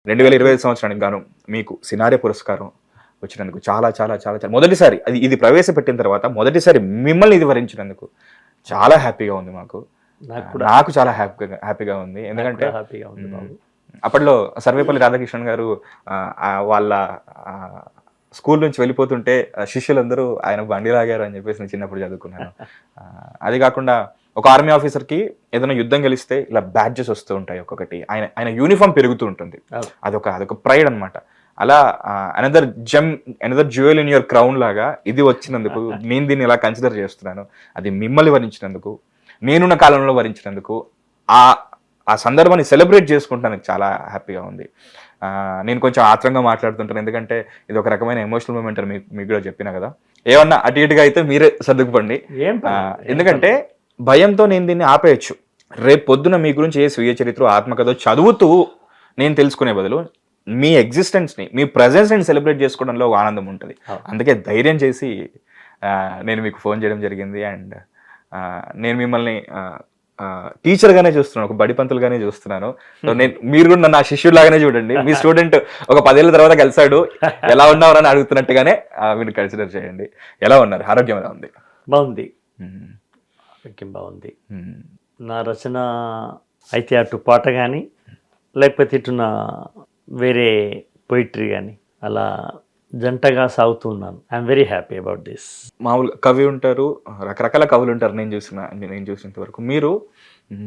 2025 సంవత్సరానికి గాను మీకు సినారే పురస్కారం వచ్చినందుకు చాలా చాలా చాలా చాలా మొదటిసారి ఇది ప్రవేశపెట్టిన తర్వాత మొదటిసారి మిమ్మల్ని ఇది వరించినందుకు చాలా హ్యాపీగా ఉంది మాకు. నాకు చాలా హ్యాపీగా ఉంది. ఎందుకంటే హ్యాపీగా ఉంది బాబు. అప్పట్లో సర్వేపల్లి రాధాకృష్ణన్ గారు వాళ్ళ స్కూల్ నుంచి వెళ్ళిపోతుంటే శిష్యులందరూ ఆయన బండి లాగారు అని చెప్పేసి నేను చిన్నప్పుడు చదువుకున్నాను. అది కాకుండా ఒక ఆర్మీ ఆఫీసర్కి ఏదైనా యుద్ధం గెలిస్తే ఇలా బ్యాడ్జెస్ వస్తూ ఉంటాయి ఒక్కొక్కటి, ఆయన యూనిఫామ్ పెరుగుతూ ఉంటుంది, అదొక ప్రైడ్ అనమాట. అలా another jewel in your crown లాగా ఇది వచ్చినందుకు నేను దీన్ని ఇలా కన్సిడర్ చేస్తున్నాను. అది మిమ్మల్ని వరించినందుకు, నేనున్న కాలంలో వరించినందుకు, ఆ సందర్భాన్ని సెలబ్రేట్ చేసుకుంటానికి చాలా హ్యాపీగా ఉంది. నేను కొంచెం ఆత్రంగా మాట్లాడుతుంటాను, ఎందుకంటే ఇది ఒక రకమైన ఎమోషనల్ మూమెంట్ అని మీకు కూడా చెప్పినా కదా. ఏమన్నా అటు ఇటుగా అయితే మీరే సర్దుకుపండి, ఎందుకంటే భయంతో నేను దీన్ని ఆపేయచ్చు. రేపు పొద్దున మీ గురించి ఏ స్వీయ చరిత్ర ఆత్మకథ చదువుతూ నేను తెలుసుకునే బదులు మీ ఎగ్జిస్టెన్స్ని, మీ ప్రజెన్స్ని సెలబ్రేట్ చేసుకోవడంలో ఒక ఆనందం ఉంటుంది. అందుకే ధైర్యం చేసి నేను మీకు ఫోన్ చేయడం జరిగింది. అండ్ నేను మిమ్మల్ని టీచర్గానే చూస్తున్నాను, ఒక బడి పంతులుగానే చూస్తున్నాను. సో మీరు కూడా నన్ను ఆ శిష్యుడిలాగానే చూడండి. మీ స్టూడెంట్ ఒక 10 ఏళ్ళ తర్వాత కలిసాడు, ఎలా ఉన్నావు అని అడుగుతున్నట్టుగానే మీరు కన్సిడర్ చేయండి. ఎలా ఉన్నారు? ఆరోగ్యం ఎలా ఉంది? బాగుంది, ఆరోగ్యం బాగుంది. నా రచన అయితే అటు పాట కానీ లేకపోతే ఇటు నా వేరే పోయిటరీ కానీ అలా జంటగా సాగుతున్నాను. I'm very happy about this. మామూలుగా కవి ఉంటారు, రకరకాల కవులు ఉంటారు. నేను చూసినంత వరకు మీరు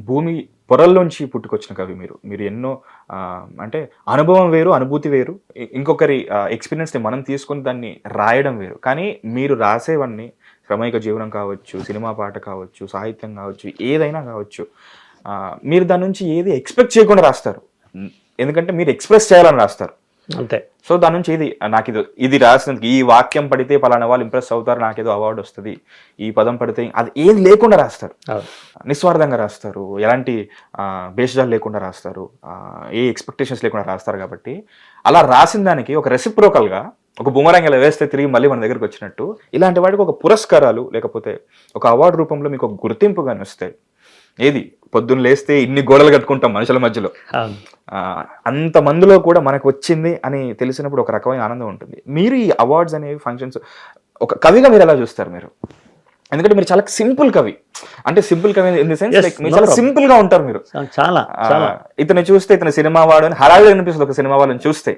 భూమి పొరల్లోంచి పుట్టుకొచ్చిన కవి. మీరు ఎన్నో అంటే అనుభవం వేరు, అనుభూతి వేరు, ఇంకొకరి ఎక్స్పీరియన్స్ని మనం తీసుకుని దాన్ని రాయడం వేరు. కానీ మీరు రాసేవన్నీ శ్రమైక జీవనం కావచ్చు, సినిమా పాట కావచ్చు, సాహిత్యం కావచ్చు, ఏదైనా కావచ్చు, మీరు దాని నుంచి ఏది ఎక్స్పెక్ట్ చేయకుండా రాస్తారు. ఎందుకంటే మీరు ఎక్స్ప్రెస్ చేయాలని రాస్తారు అంతే. సో దాని నుంచి నాకు ఇది రాసినందుకు, ఈ వాక్యం పడితే పలానా వాళ్ళు ఇంప్రెస్ అవుతారు, నాకేదో అవార్డు వస్తుంది, ఈ పదం పడితే, అది ఏది లేకుండా రాస్తారు, నిస్వార్థంగా రాస్తారు, ఎలాంటి భేషజాలు లేకుండా రాస్తారు, ఏ ఎక్స్పెక్టేషన్స్ లేకుండా రాస్తారు. కాబట్టి అలా రాసిన దానికి ఒక రెసిప్రోకల్గా, ఒక బుమరాంగ్ ఇలా వేస్తే తిరిగి మళ్ళీ మన దగ్గరకు వచ్చినట్టు, ఇలాంటి వాటికి ఒక పురస్కారాలు లేకపోతే ఒక అవార్డు రూపంలో మీకు ఒక గుర్తింపుగానే వస్తాయి. ఏది పొద్దున్న లేస్తే ఇన్ని గోడలు కట్టుకుంటాం మనుషుల మధ్యలో, అంత మందిలో కూడా మనకు వచ్చింది అని తెలిసినప్పుడు ఒక రకమైన ఆనందం ఉంటుంది. మీరు ఈ అవార్డ్స్ అనేవి ఫంక్షన్స్ ఒక కవిగా మీరు ఎలా చూస్తారు? మీరు ఎందుకంటే మీరు చాలా సింపుల్ కవి, అంటే సింపుల్ కవి ఇన్ ది సెన్స్ లైక్ మీరు చాలా సింపుల్ గా ఉంటారు. మీరు చాలా ఇతను చూస్తే ఇతను సినిమా వాడు అని హడావిడి అనిపిస్తుంది. ఒక సినిమా వాళ్ళని చూస్తే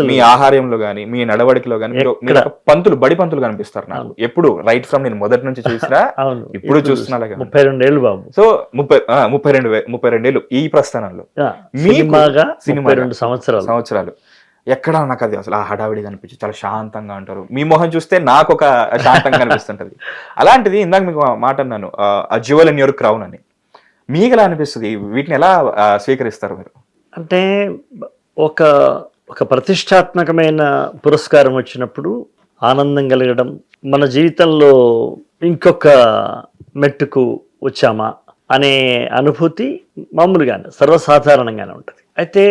మీ ఆహార్యంలో గానీ, మీ నడవడికలో గానీ మీరు బడి పంతులు కనిపిస్తారు నాకు ఎప్పుడు. రైట్ ఫ్రమ్ నేను మొదటి నుంచి చూసినా ఇప్పుడు చూస్తున్నా 32 ఏళ్ళు బాబు. సో 32 ఏళ్ళు ఈ ప్రస్థానంలో సినిమా 2 సంవత్సరాలు ఎక్కడ నాకు అది అసలు ఆ హడావిడి కనిపించి చాలా శాంతంగా ఉంటారు. మీ మొహం చూస్తే నాకు ఒక శాంతంగా కనిపిస్తుంటది. అలాంటిది ఇందాక మీకు మాట అన్నాను, ఆ జ్యువెల్ ఇన్ యువర్ క్రౌన్ అని. మీకు ఎలా అనిపిస్తుంది? వీటిని ఎలా స్వీకరిస్తారు మీరు? అంటే ఒక ప్రతిష్టాత్మకమైన పురస్కారం వచ్చినప్పుడు ఆనందం కలగడం, మన జీవితంలో ఇంకొక మెట్టుకు వచ్చామా అనే అనుభూతి మామూలుగానే సర్వసాధారణంగానే ఉంటుంది. అయితే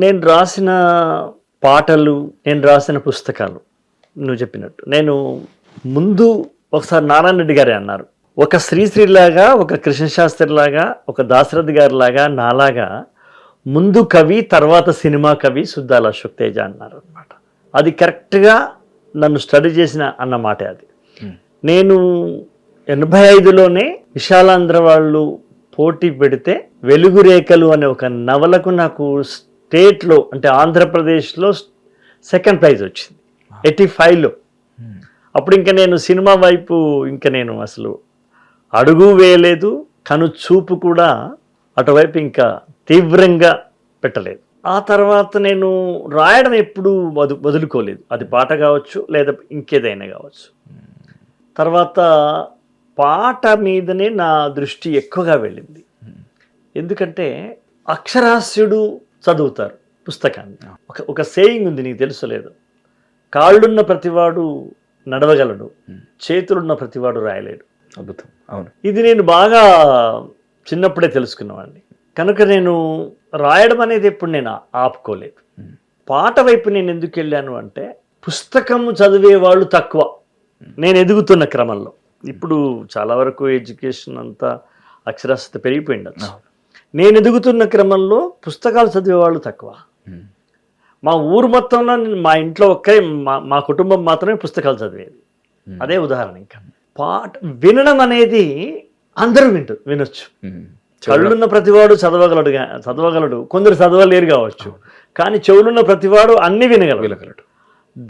నేను రాసిన పాటలు, నేను రాసిన పుస్తకాలు, నువ్వు చెప్పినట్టు నేను ముందు ఒకసారి నారాయణ రెడ్డి గారే అన్నారు, ఒక శ్రీశ్రీలాగా, ఒక కృష్ణశాస్త్రిలాగా, ఒక దాశరథి గారి లాగా, నాలాగా ముందు కవి తర్వాత సినిమా కవి సుద్దాల అశోక్ తేజ అన్నారు అనమాట. అది కరెక్ట్గా నన్ను స్టడీ చేసిన అన్నమాట. అది నేను 85లోనే విశాలాంధ్ర వాళ్ళు పోటీ పెడితే వెలుగు రేఖలు అనే ఒక నవలకు నాకు స్టేట్లో అంటే ఆంధ్రప్రదేశ్లో సెకండ్ ప్రైజ్ వచ్చింది 85లో. అప్పుడు ఇంకా నేను సినిమా వైపు ఇంకా నేను అసలు అడుగు వేయలేదు, కను చూపు కూడా అటువైపు ఇంకా తీవ్రంగా పెట్టలేదు. ఆ తర్వాత నేను రాయడం ఎప్పుడు వదులుకోలేదు, అది పాట కావచ్చు లేదా ఇంకేదైనా కావచ్చు. తర్వాత పాట మీదనే నా దృష్టి ఎక్కువగా వెళ్ళింది. ఎందుకంటే అక్షరాస్యుడు చదువుతారు పుస్తకాన్ని. ఒక సేయింగ్ ఉంది, నీకు తెలుసలేదు, కాళ్ళున్న ప్రతివాడు నడవగలడు, చేతులున్న ప్రతివాడు రాయలేడు. అద్భుతం. అవును, ఇది నేను బాగా చిన్నప్పుడే తెలుసుకున్నవాడిని. కనుక నేను రాయడం అనేది ఎప్పుడు నేను ఆపుకోలేదు. పాట వైపు నేను ఎందుకు వెళ్ళాను అంటే, పుస్తకము చదివే వాళ్ళు తక్కువ నేను ఎదుగుతున్న క్రమంలో. ఇప్పుడు చాలా వరకు ఎడ్యుకేషన్ అంతా అక్షరాస్యత పెరిగిపోయింది. నేను ఎదుగుతున్న క్రమంలో పుస్తకాలు చదివేవాళ్ళు తక్కువ. మా ఊరు మొత్తంలో మా ఇంట్లో మా కుటుంబం మాత్రమే పుస్తకాలు చదివేది. అదే ఉదాహరణ. ఇంకా పాట వినడం అనేది అందరూ వినొచ్చు. కళ్ళున్న ప్రతివాడు చదవగలడు, కొందరు చదవలేరు కావచ్చు, కానీ చెవులున్న ప్రతివాడు అన్ని వినగలగలడు.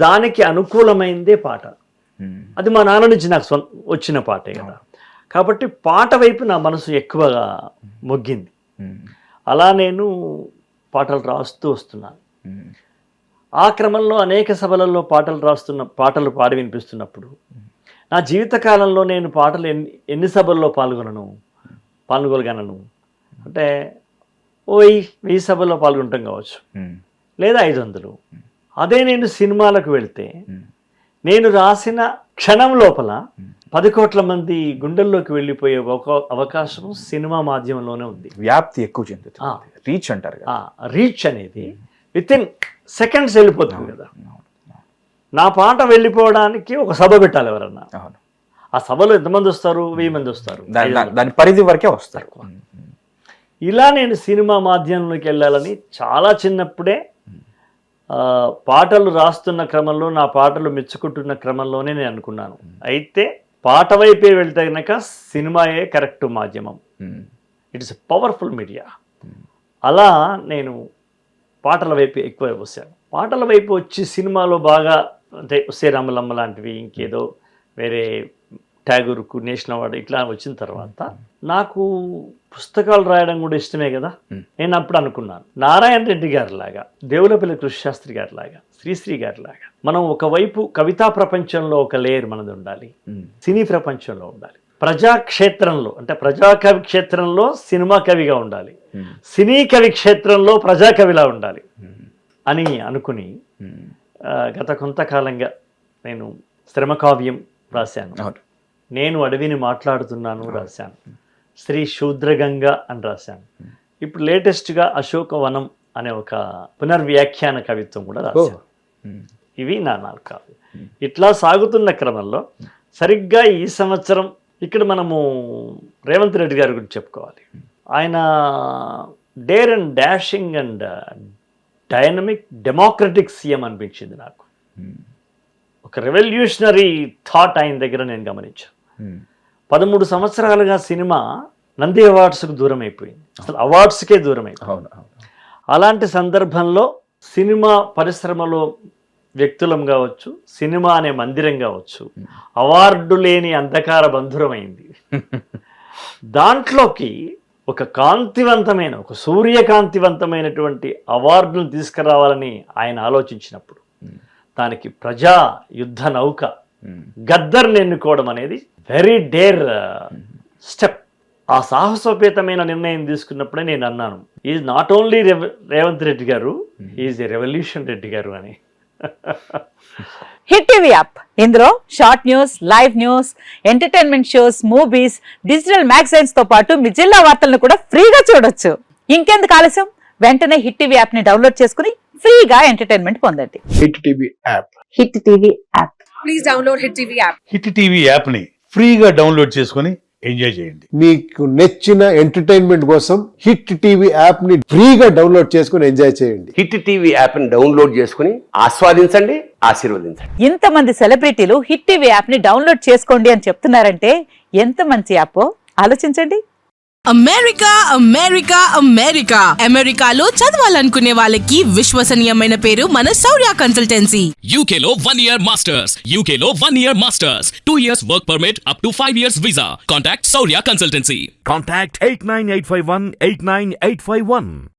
దానికి అనుకూలమైందే పాట. అది మా నాన్న నుంచి నాకు వచ్చిన పాటే కదా. కాబట్టి పాట వైపు నా మనసు ఎక్కువగా మొగ్గింది. అలా నేను పాటలు రాస్తూ వస్తున్నాను. ఆ క్రమంలో అనేక సభలలో పాటలు పాడి వినిపిస్తున్నప్పుడు నా జీవితకాలంలో నేను పాటలు ఎన్ని సభల్లో పాల్గొనగలను అంటే 1000 సభల్లో పాల్గొంటాం కావచ్చు, లేదా 500. అదే నేను సినిమాలకు వెళ్తే నేను రాసిన క్షణం లోపల 10 కోట్ల మంది గుండెల్లోకి వెళ్ళిపోయే అవకాశం సినిమా మాధ్యమంలోనే ఉంది. వ్యాప్తి ఎక్కువ చెందుతుంది, రీచ్ అంటారు. రీచ్ అనేది విత్ ఇన్ సెకండ్స్ వెళ్ళిపోతుంది కదా. నా పాట వెళ్ళిపోవడానికి ఒక సభ పెట్టాలి ఎవరన్నా. ఆ సభలో ఎంతమంది వస్తారు? 1000 మంది వస్తారు, దాని పరిధి వరకే వస్తారు. ఇలా నేను సినిమా మాధ్యమంలోకి వెళ్ళాలని చాలా చిన్నప్పుడే పాటలు రాస్తున్న క్రమంలో, నా పాటలు మెచ్చుకుంటున్న క్రమంలోనే నేను అనుకున్నాను. అయితే పాట వైపే వెళ్తే కనుక సినిమాయే కరెక్ట్ మాధ్యమం. It's a powerful media. అలా నేను పాటల వైపు ఎక్కువ వచ్చాను. పాటల వైపు వచ్చి సినిమాలో బాగా అంటే శ్రీరామలమ్మ లాంటివి, ఇంకేదో వేరే ట్యాగూర్కు నేషనల్ అవార్డు ఇట్లా వచ్చిన తర్వాత నాకు పుస్తకాలు రాయడం కూడా ఇష్టమే కదా. నేను అప్పుడు అనుకున్నాను, నారాయణ రెడ్డి గారి లాగా, దేవులపల్లి కృష్ణశాస్త్రి గారి లాగా, శ్రీశ్రీ గారి లాగా మనం ఒకవైపు కవితా ప్రపంచంలో ఒక లేయర్ మనది ఉండాలి, సినీ ప్రపంచంలో ఉండాలి, ప్రజాక్షేత్రంలో అంటే ప్రజాకవి క్షేత్రంలో సినిమా కవిగా ఉండాలి, సినీ కవి క్షేత్రంలో ప్రజాకవిలా ఉండాలి అని అనుకుని గత కొంతకాలంగా నేను శ్రమకావ్యం రాశాను, నేను అడవిని మాట్లాడుతున్నాను రాశాను, శ్రీ శూద్రగంగ అని రాశాను. ఇప్పుడు లేటెస్ట్గా అశోకవనం అనే ఒక పునర్వ్యాఖ్యాన కవిత్వం కూడా రాశాను. ఇవి నా 4 కావ్యాలు. ఇట్లా సాగుతున్న క్రమంలో సరిగ్గా ఈ సంవత్సరం ఇక్కడ మనము రేవంత్ రెడ్డి గారి గురించి చెప్పుకోవాలి. ఆయన dare and dashing and dynamic democratic CM అనిపించింది నాకు. ఒక రెవల్యూషనరీ థాట్ ఆయన దగ్గర నేను గమనించాను. 13 సంవత్సరాలుగా సినిమా నంది అవార్డ్స్కు దూరం అయిపోయింది, అసలు అవార్డ్స్కే దూరం అయిపోయింది. అలాంటి సందర్భంలో సినిమా పరిశ్రమలో వ్యక్తులం కావచ్చు, సినిమా అనే మందిరం కావచ్చు, అవార్డు లేని అంధకార బంధురమైంది. దాంట్లోకి ఒక కాంతివంతమైన, ఒక సూర్యకాంతివంతమైనటువంటి అవార్డును తీసుకురావాలని ఆయన ఆలోచించినప్పుడు దానికి ప్రజా యుద్ధ నౌక గద్దర్ని ఎన్నుకోవడం అనేది వెరీ డేర్ స్టెప్. ఆ సాహసోపేతమైన నిర్ణయం తీసుకున్నప్పుడే నేను అన్నాను, is not only Revanth Reddy గారు, ఈజ్ ఎ రెవల్యూషన్ రెడ్డి గారు అని. హిట్ టీవీ యాప్, ఇందులో short news, live news, entertainment shows, movies, digital magazines తో పాటు మీ జిల్లా వార్తలను కూడా ఫ్రీగా చూడొచ్చు. ఇంకెందుకు ఆలస్యం, వెంటనే హిట్ టీవీ యాప్ ని డౌన్లోడ్ చేసుకుని ఫ్రీగా ఎంటర్టైన్మెంట్ పొందండి. Hit TV app. Hit TV app. Please download hit TV app. Hit TV app ని ఫ్రీగా డౌన్లోడ్ చేసుకొని ఎంజాయ్ చేయండి. మీకు నచ్చిన ఎంటర్టైన్మెంట్ కోసం హిట్ టీవీ యాప్ ని ఫ్రీగా డౌన్లోడ్ చేసుకుని ఎంజాయ్ చేయండి. హిట్ టీవీ యాప్ ని డౌన్లోడ్ చేసుకుని ఆస్వాదించండి, ఆశీర్వదించండి. ఇంతమంది సెలబ్రిటీలు హిట్ టీవీ యాప్ ని డౌన్లోడ్ చేసుకోండి అని చెప్తున్నారంటే ఎంత మంచి యాప్ ఆలోచించండి. అమెరికా అమెరికా అమెరికా అమెరికాలో చదవాలనుకునే వాళ్ళకి విశ్వసనీయమైన పేరు మన శౌర్య కన్సల్టెన్సీ. UK లో 1 year masters, UK లో 1 year masters, 2 years work permit up to 5 years visa. Contact Saurya Consultancy. Contact 89851 89851.